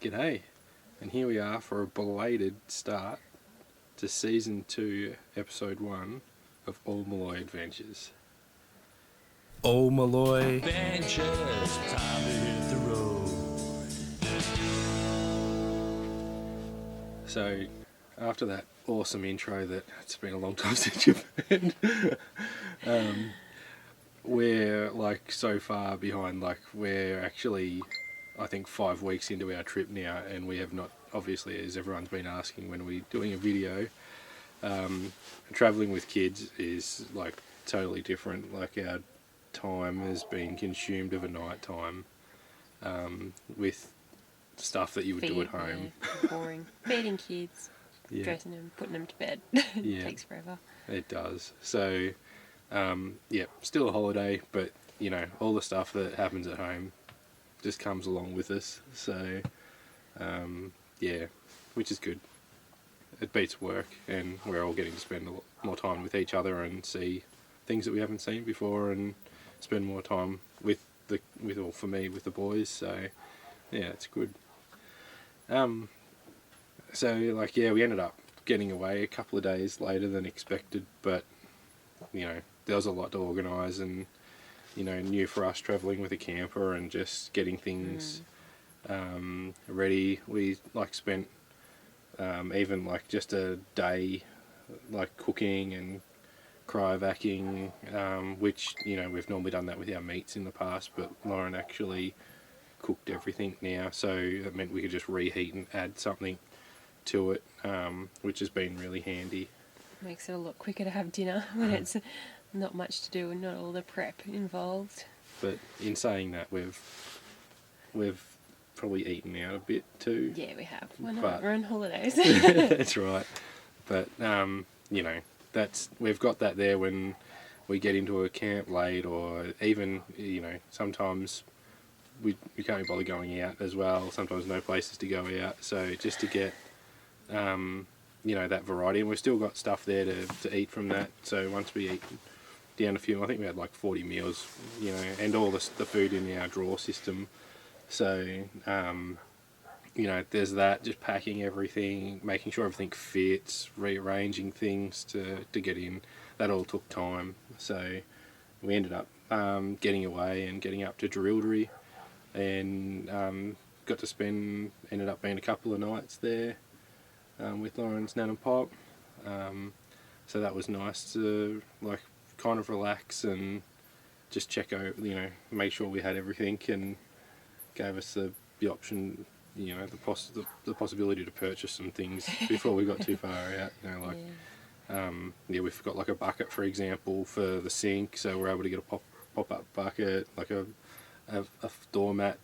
G'day, and here we are for a belated start to Season 2, Episode 1 of All Milloy Adventures. Oh, Milloy. Adventures, time to hit the road. So, after that awesome intro that it's been a long time since you've heard, we're like so far behind, like we're actually, I think, 5 weeks into our trip now, and we have not, obviously, as everyone's been asking when we're doing a video, travelling with kids is like totally different. Like our time has been consumed of a night time with stuff that you would do at home. Yeah, boring. Feeding kids, Yeah. dressing them, putting them to bed. Yeah. Takes forever. It does. So, still a holiday, but you know, all the stuff that happens at home just comes along with us. So, which is good. It beats work, and we're all getting to spend a lot more time with each other and see things that we haven't seen before, and spend more time with the boys. So, yeah, it's good. We ended up getting away a couple of days later than expected, but you know, there was a lot to organise, and you know, new for us travelling with a camper and just getting things ready. We spent even just a day cooking and cryovacking, which, you know, we've normally done that with our meats in the past, but Lauren actually cooked everything now, so it meant we could just reheat and add something to it, which has been really handy. Makes it a lot quicker to have dinner when it's not much to do and not all the prep involved. But in saying that, we've probably eaten out a bit too. Yeah, we have. Why not? But We're on holidays. that's right. But you know, we've got that there when we get into a camp late, or even, you know, sometimes we can't be bothered going out as well. Sometimes no places to go out. So just to get you know, that variety, and we've still got stuff there to eat from that. So once we eat down a few, I think we had 40 meals, you know, and all the food in our drawer system. So you know, there's that, just packing everything, making sure everything fits, rearranging things to get in. That all took time. So we ended up getting away and getting up to Wheethalie, and ended up being a couple of nights there with Lauren's nan and pop. So that was nice to kind of relax and just check out, you know, make sure we had everything, and gave us the option, you know, the possibility to purchase some things before we got too far out. You know, we've got a bucket, for example, for the sink, so we're able to get a pop-up bucket, a doormat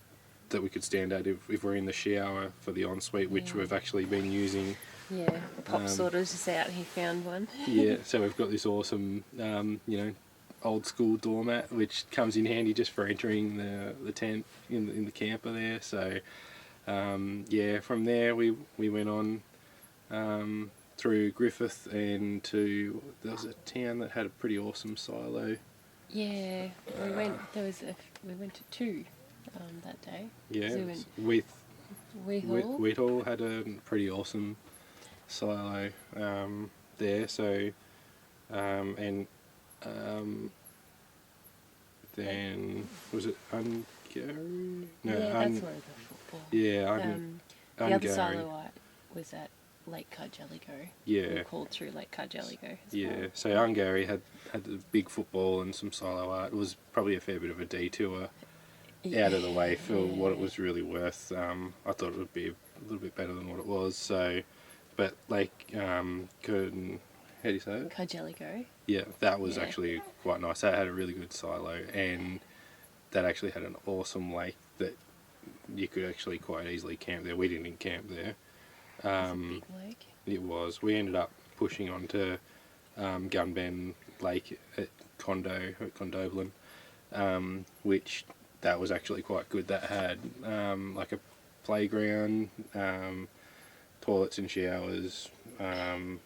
that we could stand at if we're in the shower for the ensuite, which we've actually been using. Yeah, Pop sorted us out. He found one. Yeah, so we've got this awesome, you know, old school doormat, which comes in handy just for entering the tent in the camper there. So from there we went on through Griffith and there was a town that had a pretty awesome silo. Yeah, we went to 2 that day. Yeah, So with Wheethalie. Wheethalie had a pretty awesome silo there. So then was it Ungarie? No, Yeah, that's where the football. Yeah, the other Ungarie. silo was at Lake Congelligo. Yeah. We were called through Lake Congelligo. Yeah, so Ungarie had the big football and some silo art. It was probably a fair bit of a detour out of the way for what it was really worth. I thought it would be a little bit better than what it was. So, but how do you say it? Congelligo. Yeah, that was actually quite nice. That had a really good silo, and that actually had an awesome lake that you could actually quite easily camp there. We didn't camp there. It's a big lake. It was. We ended up pushing onto Gunben Lake at Condoblin, which that was actually quite good. That had a playground, toilets and showers, and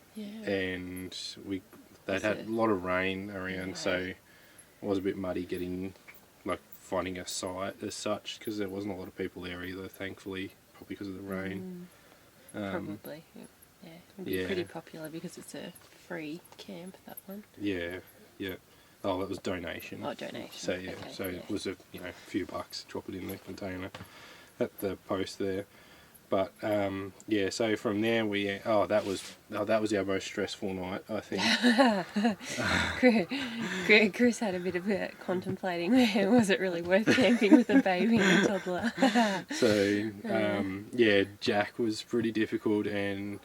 they'd had a lot of rain around, so it was a bit muddy getting finding a site as such, because there wasn't a lot of people there either, thankfully. probably because of the rain. Probably. Yeah. It'd be yeah. pretty popular because it's a free camp, that one. Yeah, yeah. Oh, that was donation. Oh, donation. So yeah, Okay, so yeah. it was a few bucks. Drop it in the container at the post there. But yeah, so from there that was our most stressful night, I think. Chris had a bit of contemplating there. Was it really worth camping with a baby and a toddler? So yeah, Jack was pretty difficult, and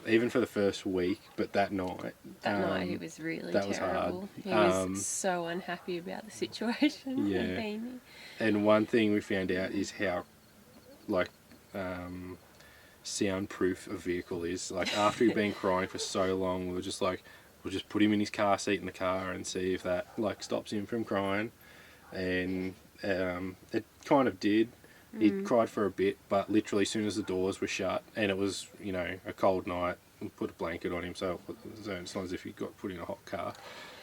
even for the first week, but that night. That night it was really that terrible. was hard. He was so unhappy about the situation. Yeah. And being And one thing we found out is how, like, soundproof a vehicle is. Like, after he'd been crying for so long, we were just like, we'll just put him in his car seat in the car and see if that, like, stops him from crying. And it kind of did. He cried for a bit, but literally as soon as the doors were shut, and it was, a cold night, we put a blanket on him, so it's not as if he got put in a hot car.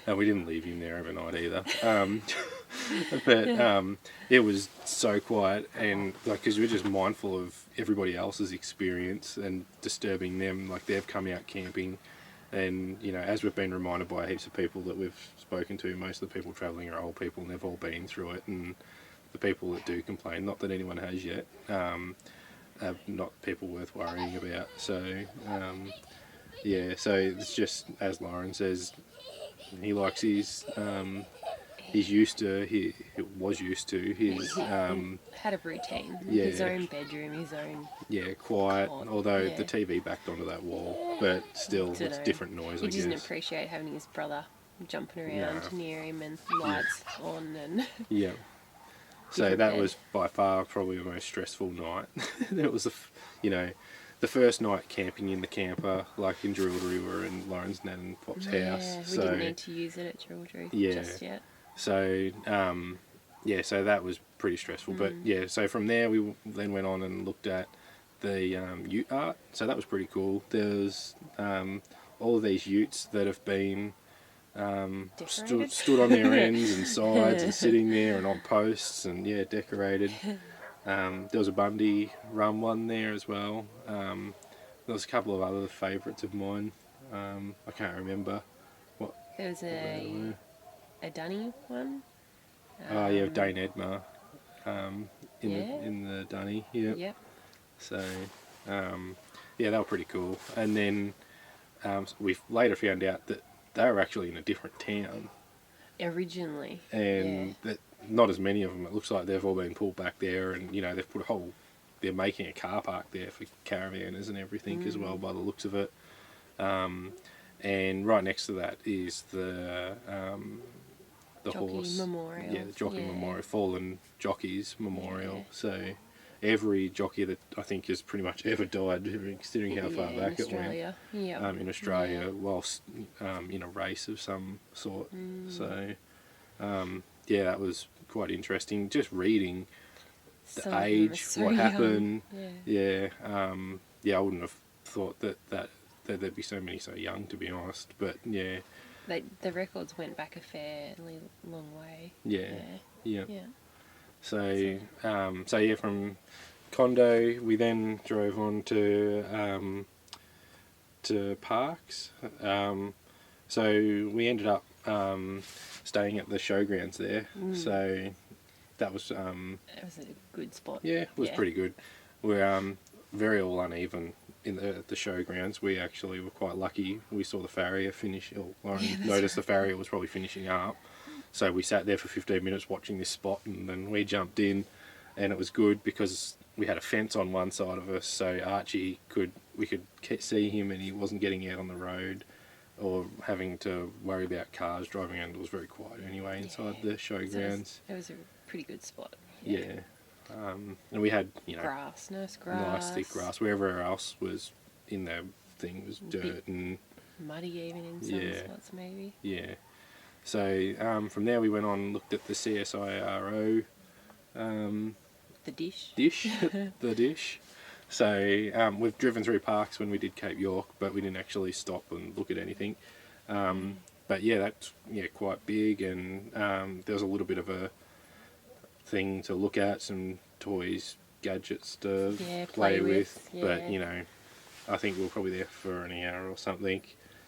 And we didn't leave him there overnight either. But it was so quiet, and because we're just mindful of everybody else's experience and disturbing them. Like, they've come out camping, and as we've been reminded by heaps of people that we've spoken to, most of the people travelling are old people, and they've all been through it. And the people that do complain, not that anyone has yet, are not people worth worrying about. So yeah, so it's just as Lauren says. He likes his, he was used to his, had a routine. yeah. His own bedroom, his own... Yeah, quiet, cot, although yeah. the TV backed onto that wall, but still, it's Dunno. different noise, He I guess. doesn't appreciate having his brother jumping around No. near him and lights on and... Yeah. So Different that bed. was by far probably the most stressful night. It was, the first night camping in the camper, like in Jerilderie, and Lauren's nan and Pop's house. We So didn't need to use it at Jerilderie just yet. So, so that was pretty stressful. But yeah, so from there we then went on and looked at the ute art. So that was pretty cool. There's all of these utes that have been stood on their ends and sides and sitting there and on posts and decorated. There was a Bundy rum one there as well. There was a couple of other favourites of mine. I can't remember what. There was a Dunny one. Dane Edmar in the Dunny. Yeah. Yep. So they were pretty cool. And then we later found out that they were actually in a different town. Originally. And that not as many of them. It looks like they've all been pulled back there, and they've put they're making a car park there for caravanners and everything as well, by the looks of it. And right next to that is the Jockey horse Memorial. the jockey memorial, fallen jockeys memorial. Yeah. So every jockey that I think has pretty much ever died, considering how far back it went in Australia, whilst in a race of some sort. So that was quite interesting. Just reading the Some of them are age, so what young. happened. Yeah. I wouldn't have thought that there'd be so many so young, to be honest. But yeah. The records went back a fairly long way. Yeah. Yeah. So from Condo we then drove on to Parks. So we ended up staying at the showgrounds there. So that was It was a good spot. yeah, it was pretty good. We're very all uneven in the showgrounds. We actually were quite lucky. We saw the farrier finish. Lauren noticed the farrier was probably finishing up. So we sat there for 15 minutes watching this spot, and then we jumped in, and it was good because we had a fence on one side of us, so Archie we could see him, and he wasn't getting out on the road or having to worry about cars driving around. It was very quiet anyway inside the showgrounds. It was a pretty good spot. Yeah. And we had Grass, nice grass. nice thick grass. Wherever else was in the thing was dirt and muddy even in some spots maybe. Yeah. So from there we went on and looked at the CSIRO The dish. the dish. So we've driven through Parks when we did Cape York, but we didn't actually stop and look at anything. But that's quite big, and there was a little bit of a thing to look at, some toys gadgets to Yeah, play with. yeah. But you know, I think we were probably there for an hour or something.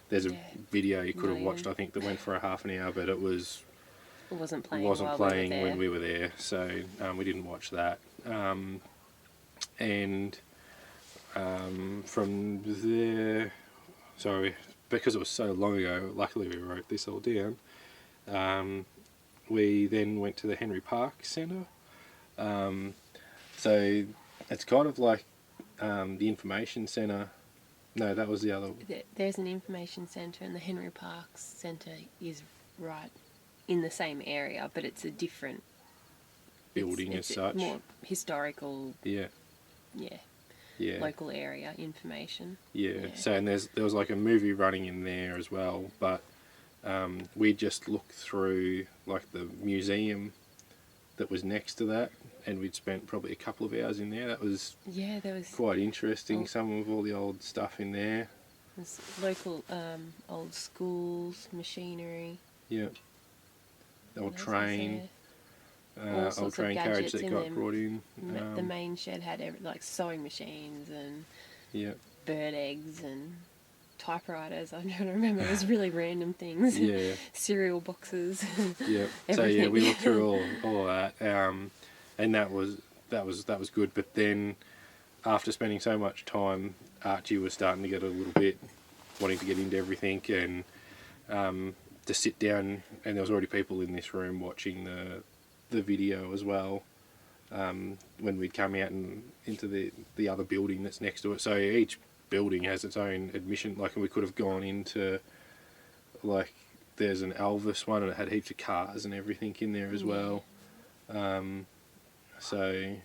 There's a Yeah. video you could have Not watched, even. I think, that went for a half an hour, but it Wasn't playing wasn't while playing we were there. when we were there, so we didn't watch that. And from there, sorry, because it was so long ago, luckily we wrote this all down. We then went to the Henry Park Centre. So it's kind of like the information centre. No, that was the other. There's an information centre, and the Henry Parks Centre is right in the same area, but it's a different Building it's as such. more historical, Yeah. Yeah. local area information. Yeah. So and there was like a movie running in there as well, but we just looked through like the museum that was next to that, and we'd spent probably a couple of hours in there. That was There was quite interesting. Some of all the old stuff in there. there's local old schools, machinery. Yeah. The old what else was train. there? All Old sorts of train carriage gadgets that in got them. brought in. The main shed had like sewing machines and Yeah. bird eggs and typewriters. I'm trying to remember. It was really random things. Yeah. Cereal boxes. Yeah. So yeah, Everything. we looked through all that, and that was good. But then, after spending so much time, Archie was starting to get a little bit wanting to get into everything, and to sit down, and there was already people in this room watching the video as well. When we'd come out and into the other building that's next to it, so each building has its own admission. Like we could have gone into, like, there's an Elvis one and it had heaps of cars and everything in there as well. So,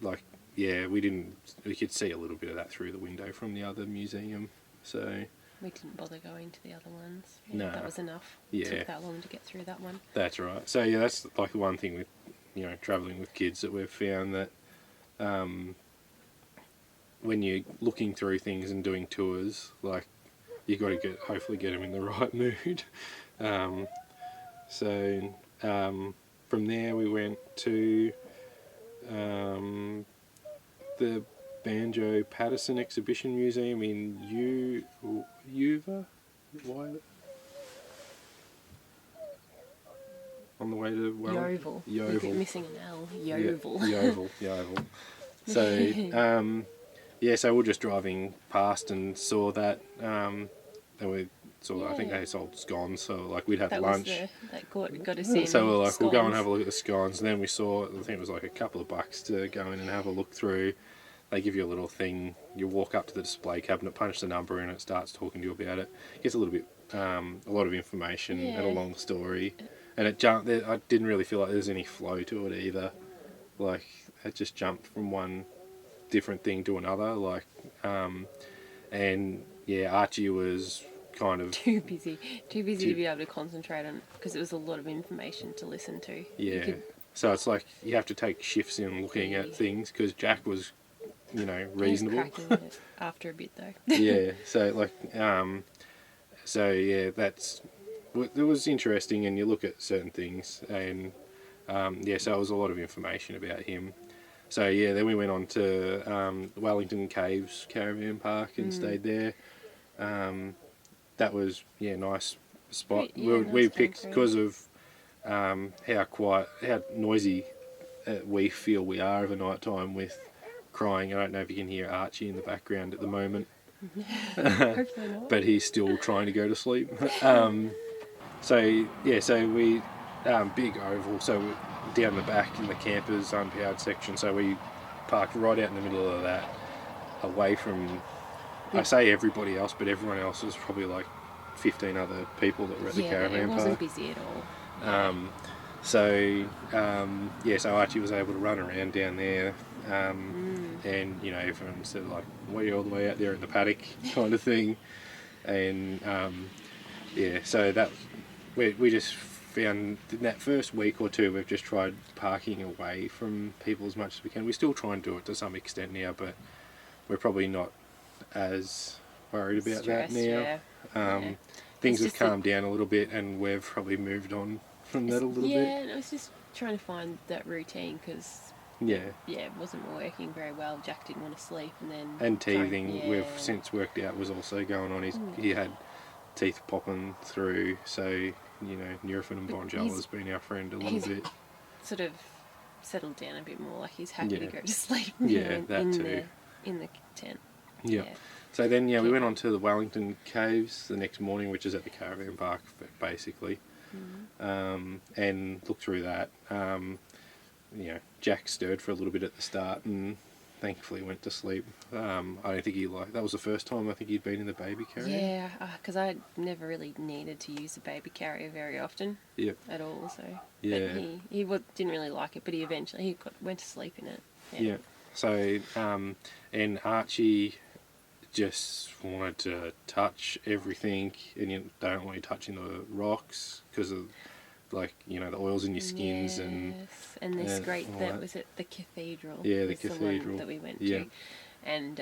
like, yeah, we could see a little bit of that through the window from the other museum. So We didn't bother going to the other ones. No. That was enough. Yeah. It took that long to get through that one. that's right. So yeah, that's like the one thing with travelling with kids that we've found that when you're looking through things and doing tours, like you got to hopefully get them in the right mood. From there we went to the Banjo Patterson Exhibition Museum in Yeoval. On the way to Yeoval. Yeoval. We're missing an L. Yeoval. Yeoval. So, so we're just driving past and saw that, and we saw, I think they sold scones, so like we'd have That lunch. that got us in. So we're like, we'll go and scones. have a look at the scones, and then we saw, I think it was like a couple of bucks to go in and have a look through. They give you a little thing, you walk up to the display cabinet, punch the number in, it starts talking to you about it. Gets a little bit, a lot of information and a Yeah. long story. And it jumped. I didn't really feel like there was any flow to it either. Like it just jumped from one different thing to another. Like, and yeah, Archie was kind of Too busy to be able to concentrate on, because it was a lot of information to listen to. yeah. So it's like you have to take shifts in looking at things because Jack was, reasonable. He was cracking it after a bit though. Yeah. So like, it was interesting, and you look at certain things, and so it was a lot of information about him. So yeah, then we went on to Wellington Caves Caravan Park and stayed there. That was nice spot. We nice picked time because of how noisy we feel we are of a night time with crying. I don't know if you can hear Archie in the background at the moment. Hopefully not. But he's still trying to go to sleep. So we big oval. So we're down the back in the campers unpowered section. So we parked right out in the middle of that, away from, I say everybody else, but everyone else was probably like 15 other people that were at the caravan it park. wasn't busy at all. So Archie was able to run around down there, and everyone said like, "We're all the way out there in the paddock," kind of thing, and so that we just found in that first week or two we've just tried parking away from people as much as we can. We still try and do it to some extent now, but we're probably not as worried about that now. Things have calmed down a little bit, and we've probably moved on from that a little bit. Yeah, and I was just trying to find that routine, because Yeah. Yeah, it wasn't working very well. Jack didn't want to sleep, and then And teething, yeah. we've since worked out, was also going on. He had teeth popping through, so, you know, Nurofen and Bonjol has been our friend a little bit. Sort of settled down a bit more. Like he's happy to go to sleep. Yeah, that too. In the tent. Yeah. So then, we went on to the Wellington Caves the next morning, which is at the caravan park, basically, and looked through that. You know, Jack stirred for a little bit at the start and thankfully went to sleep. I don't think that was the first time I think he'd been in the baby carrier. Yeah, because I never really needed to use the baby carrier very often. Yep. At all, so. Yeah. But he didn't really like it, but he eventually went to sleep in it. Yeah. So, and Archie just wanted to touch everything, and you don't want you touching the rocks because of, like, you know, the oils in your skins. And this that was at the cathedral. Yeah, the was cathedral the one that we went yeah. to, and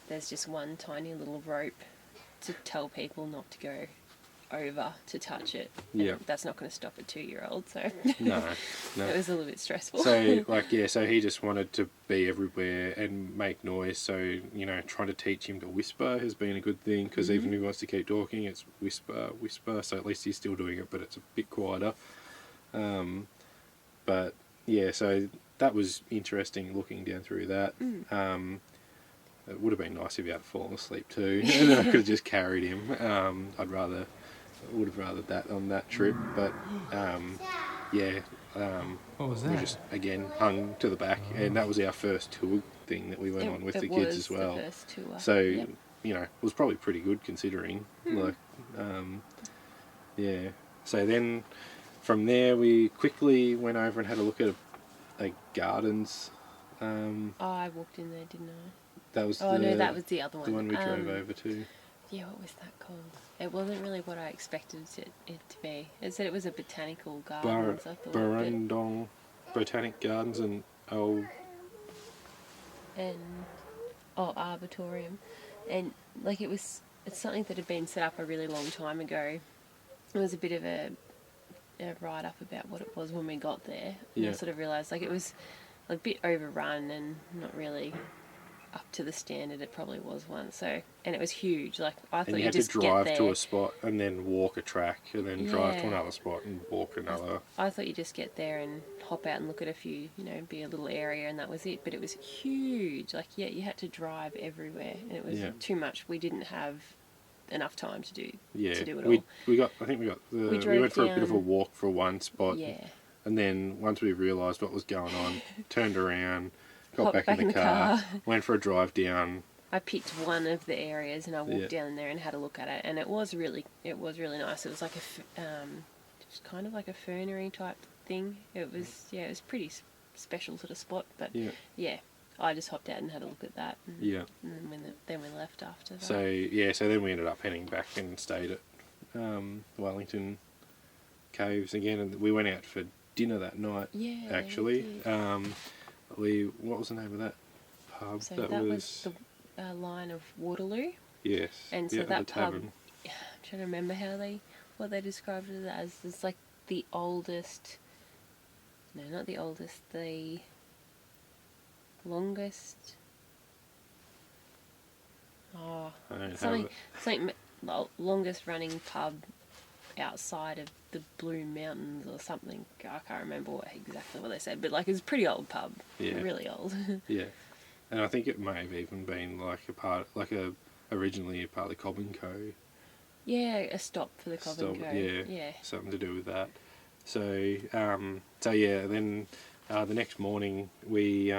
there's just one tiny little rope to tell people not to go over to touch it. Yeah, that's not going to stop a 2-year-old. So no, it was a little bit stressful. So so he just wanted to be everywhere and make noise. So, you know, trying to teach him to whisper has been a good thing, because even if he wants to keep talking, it's whisper. So at least he's still doing it, but it's a bit quieter. But yeah, so that was interesting looking down through that. It would have been nice if he had fallen asleep too, and then I could have just carried him. Would have rathered that on that trip, but What was we that? just again hung to the back, and that was our first tour thing that we went on with the kids as well. The first tour. So Yep. you know, it was probably pretty good considering. Like, yeah. So then from there we quickly went over and had a look at a gardens. I walked in there, didn't I? That was no, that was the other one. the one we drove over to. Yeah, what was that called? It wasn't really what I expected it to be. It said it was a botanical gardens, I thought. Burrendong Botanic Gardens and Arboretum. And like it's something that had been set up a really long time ago. It was a bit of a write up about what it was when we got there. And Yeah. I sort of realised like it was a bit overrun and not really up to the standard it probably was once. So, and it was huge. Like I thought and you had just to drive get to there. a spot and then walk a track and then drive to Yeah. another spot and walk another. I thought you just get there and hop out and look at a few, you know, be a little area and that was it. But it was huge. Like, yeah, you had to drive everywhere and it was too much. We didn't have enough time to do it all. We went for a bit of a down- walk for one spot. Yeah. And then once we realised what was going on, turned around, got Hopped back in the car, went for a drive down. I picked one of the areas and I walked Yeah. down there and had a look at it, and it was really nice. It was like just kind of like a fernery type thing. It was pretty special sort of spot, but yeah, I just hopped out and had a look at that. And, Yeah. And then we left after that. So then we ended up heading back and stayed at Wellington Caves again, and we went out for dinner that night. Yeah, actually. we did. What was the name of that pub? So that was the line of Wheethalie. Yes. And so yeah, that the pub, tavern. I'm trying to remember what they described it as. It's like the oldest. No, not the oldest. The longest. Oh, I don't have something longest running pub outside of the Blue Mountains or something. I can't remember exactly what they said, but like it's a pretty old pub. Yeah. Really old. Yeah, and I think it may have even been originally a part of the Cobbin Co. Yeah, a stop for the Cobbin Co. Yeah, something to do with that. So, then the next morning we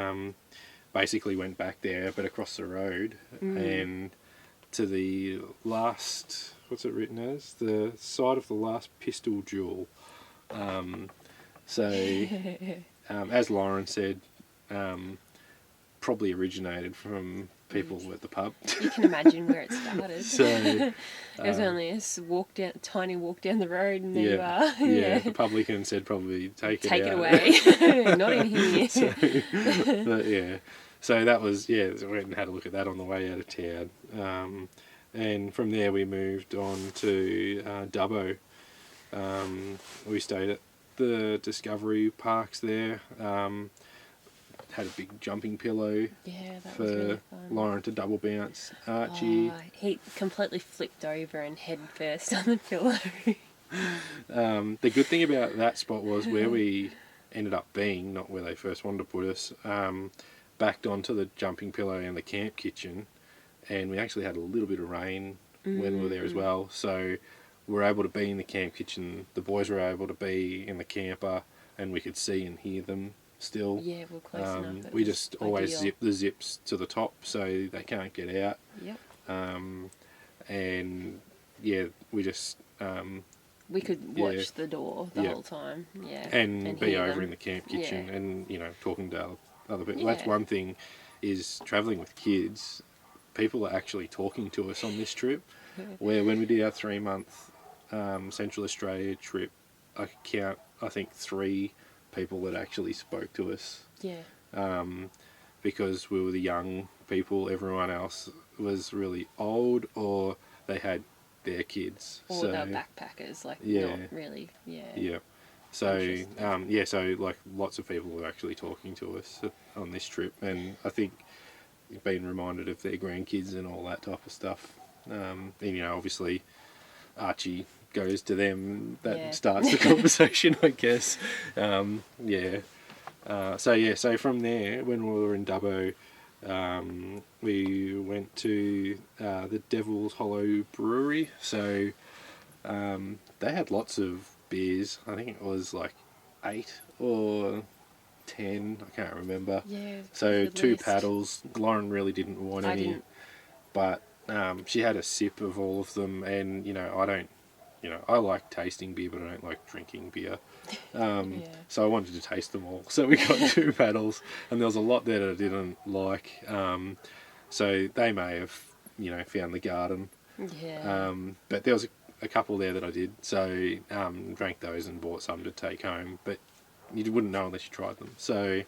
basically went back there, but across the road and to the last. What's it written as? The site of the last pistol duel. As Lauren said, probably originated from people at the pub. You can imagine where it started. So, it was only a tiny walk down the road, and there you are. Yeah, the publican said probably take it it out. away. Not in here. But yeah, so that was so we went and had a look at that on the way out of town. And from there we moved on to Dubbo. We stayed at the Discovery Parks there. had a big jumping pillow Yeah, that for was really fun. Lauren to double bounce. Archie. Oh, he completely flipped over and head first on the pillow. The good thing about that spot was where we ended up being, not where they first wanted to put us, backed onto the jumping pillow and the camp kitchen, and we actually had a little bit of rain when we were there as well, so we were able to be in the camp kitchen, the boys were able to be in the camper, and we could see and hear them still. Yeah, we're close enough. We just always ideal. zip the zips to the top so they can't get out. Yep. And yeah, we just We could watch the door the whole time. Yeah. and be hear over them. in the camp kitchen and talking to other people. Yeah. That's one thing, is travelling with kids. People are actually talking to us on this trip. Where when we did our 3-month Central Australia trip, I could count, I think, 3 people that actually spoke to us. Yeah. Because we were the young people, everyone else was really old, or they had their kids. Or so, they're backpackers, like Yeah. not really. Yeah. Yeah. So Interesting. so like lots of people were actually talking to us on this trip, and I think being reminded of their grandkids and all that type of stuff. And obviously Archie goes to them. That starts the conversation, I guess. So from there, when we were in Dubbo, we went to the Devil's Hollow Brewery. So they had lots of beers. I think it was like 8 or 10. I can't remember. Yeah. So good 2 list. paddles. Lauren really didn't want I any, didn't. but she had a sip of all of them, and I don't. I like tasting beer, but I don't like drinking beer. So I wanted to taste them all. So we got 2 paddles, and there was a lot there that I didn't like. So they may have, found the garden. Yeah. But there was a couple there that I did. So drank those and bought some to take home. But you wouldn't know unless you tried them. So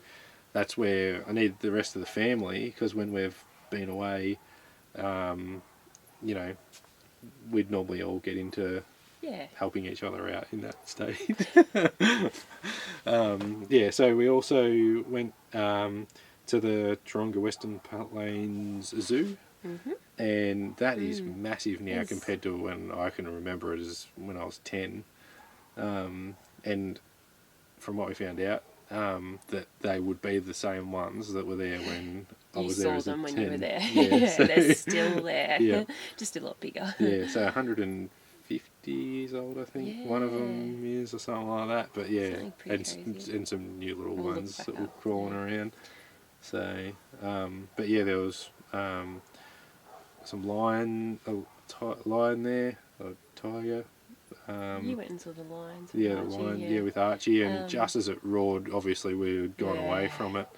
that's where I needed the rest of the family, because when we've been away, we'd normally all get into helping each other out in that state. So we also went to the Taronga Western Plains Zoo, and that is massive now compared to when I can remember it as when I was 10. And from what we found out, that they would be the same ones that were there when I was there as a 10. You saw them when you were there. Yeah, so, They're still there. Yeah. Just a lot bigger. Yeah, so 150 years old, I think. One of them is, or something like that. But yeah, Something pretty crazy. and some new little We'll look ones back that were up, crawling around. So, but yeah, there was some lion there, a tiger. You went and saw the lions. Yeah, the Archie, lion, with Archie, and just as it roared, obviously we had gone away Yeah. from it,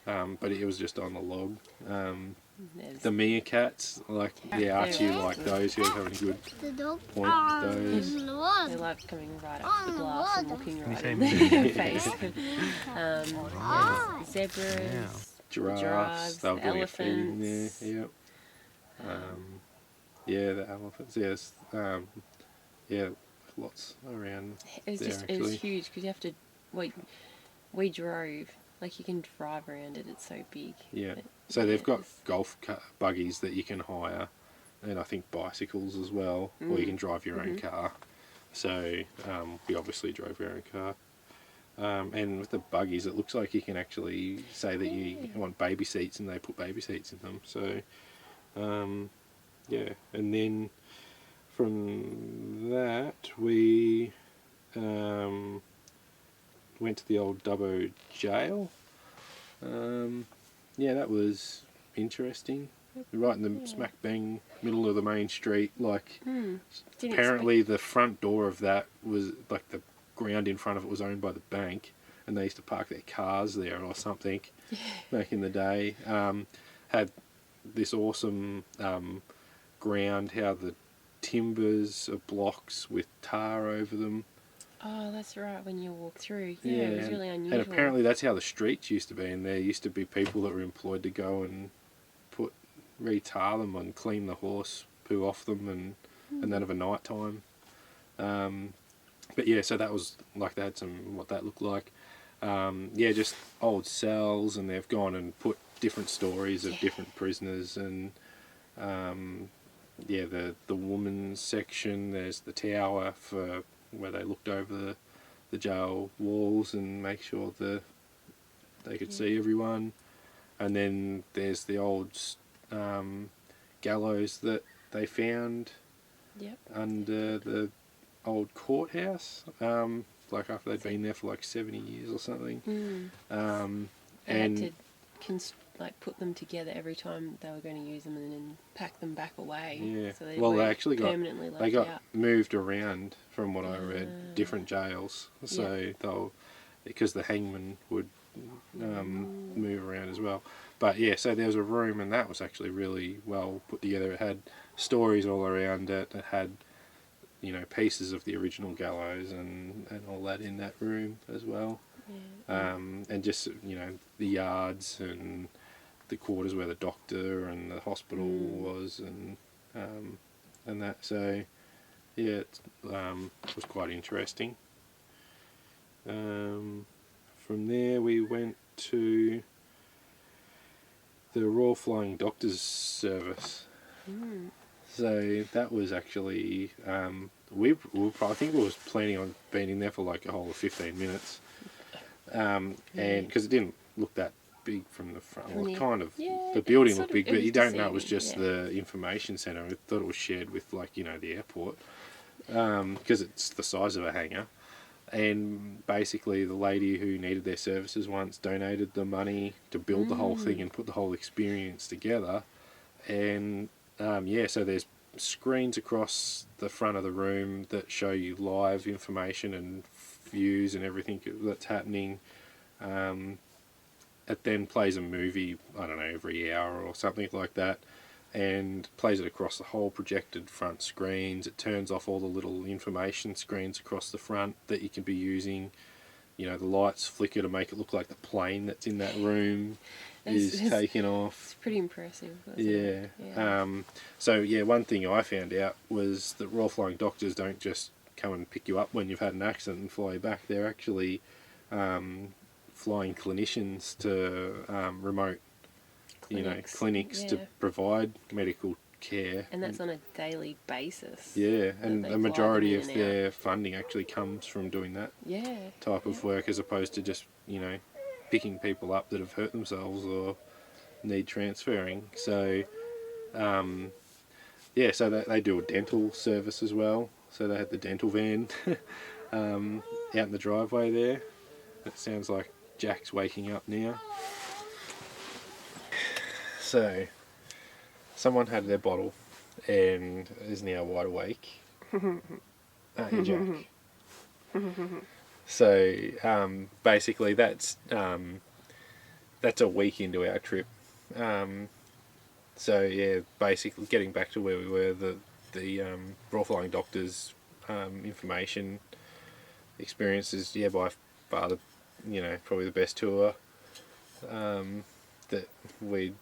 but it was just on the log. There's- The meerkats, Archie liked those. He was having a good point with those. They like coming right up to the glass and looking right in say their face. Zebras, Giraffes, they were doing a feeding there. elephants. Yep. The elephants. Yes. Lots around It was there, just, it actually. was huge because you have to, we drove, you can drive around it, it's so big. Yeah. But, So they've got it's- golf buggies that you can hire, and I think bicycles as well, or you can drive your own car. So we obviously drove our own car. And with the buggies, it looks like you can actually say that you want baby seats, and they put baby seats in them. So, and then from that we went to the old Dubbo jail. That was interesting. Right in the smack bang middle of the main street. Didn't Apparently the front door of that was, the ground in front of it was owned by the bank, and they used to park their cars there or something back in the day. Had this awesome ground, how the timbers are blocks with tar over them. Oh, that's right, when you walk through. Yeah, it was really unusual. And apparently that's how the streets used to be, and there used to be people that were employed to go and re-tar them and clean the horse poo off them, and then of a night time. So that was, they had some, what that looked like. just old cells, and they've gone and put different stories of different prisoners, and the woman's section. There's the tower for where they looked over the jail walls and make sure they could see everyone, and then there's the old gallows that they found under the old courthouse, like after they'd been there for like 70 years or something. They had to put them together every time they were going to use them, and then pack them back away. Yeah. So they They actually permanently left they got out. moved around, from what I read, different jails. So they'll, because the hangman would move around as well. But yeah, so there was a room, and that was actually really well put together. It had stories all around it. It had, pieces of the original gallows and all that in that room as well. Yeah. And just, the yards and the quarters where the doctor and the hospital was, and that. So yeah, it was quite interesting. From there we went to the Royal Flying Doctors Service. So that was actually I think we was planning on being in there for like a whole of 15 minutes, and because it didn't look that big from the front. Well, kind of. The building looked big, but you don't know it was just the information centre. I thought it was shared with the airport, because it's the size of a hangar. And basically the lady who needed their services once donated the money to build the whole thing and put the whole experience together. And so there's screens across the front of the room that show you live information and views and everything that's happening. It then plays a movie, I don't know, every hour or something like that, and plays it across the whole projected front screens. It turns off all the little information screens across the front that you can be using. The lights flicker to make it look like the plane that's in that room is taking off. It's pretty impressive. Yeah. One thing I found out was that Royal Flying Doctors don't just come and pick you up when you've had an accident and fly you back. They're actually flying clinicians to remote clinics to provide medical care. And that's on a daily basis. Yeah, and the majority of their funding actually comes from doing that type of work, as opposed to just, picking people up that have hurt themselves or need transferring. So, so they do a dental service as well. So they had the dental van out in the driveway there. It sounds like Jack's waking up now. So, someone had their bottle and is now wide awake. Hey, Jack. So, basically that's a week into our trip. Basically getting back to where we were, the Royal Flying Doctors information experience is by far probably the best tour that we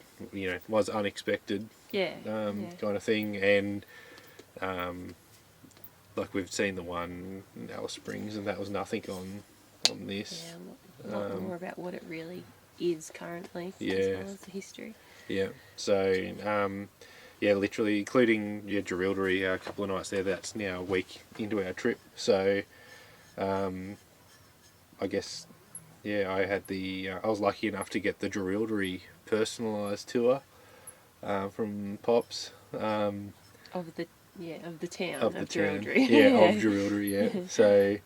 was unexpected kind of thing. And we've seen the one in Alice Springs, and that was nothing on this. A lot more about what it really is currently, as well as the history. Yeah, so literally including Jerilderie, a couple of nights there. That's now a week into our trip. So I guess I had I was lucky enough to get the Jerilderie personalised tour from Pops. Of the town of Jerilderie. Of Jerilderie, So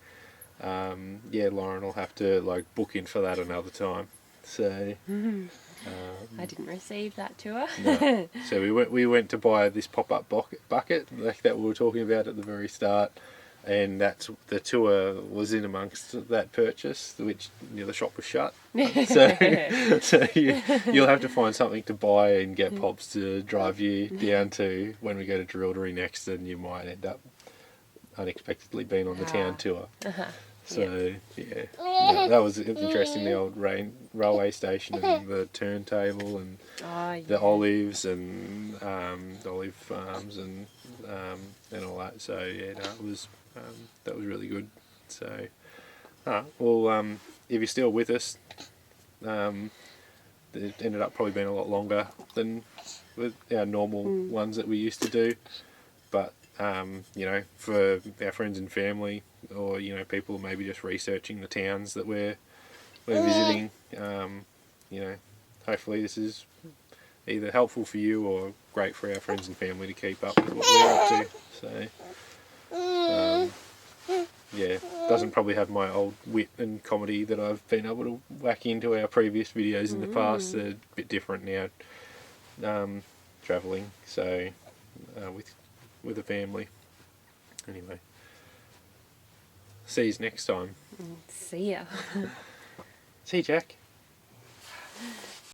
Lauren will have to book in for that another time. So I didn't receive that tour. No. So we went to buy this pop-up bucket that we were talking about at the very start, and that's the tour was in amongst that purchase, which the shop was shut. So you'll have to find something to buy and get Pops to drive you down to when we go to Jerilderie next, and you might end up unexpectedly being on the town tour. So that was interesting. The old railway station and the turntable and the olives and the olive farms and all that. So it was that was really good. So if you're still with us, it ended up probably being a lot longer than with our normal ones that we used to do. But you know, for our friends and family, or you know, people maybe just researching the towns that we're visiting, you know, hopefully this is either helpful for you or great for our friends and family to keep up with what we're up to. So yeah, doesn't probably have my old wit and comedy that I've been able to whack into our previous videos in the past. They're a bit different now, travelling, so with a family. Anyway, see you next time. See ya. See you, Jack.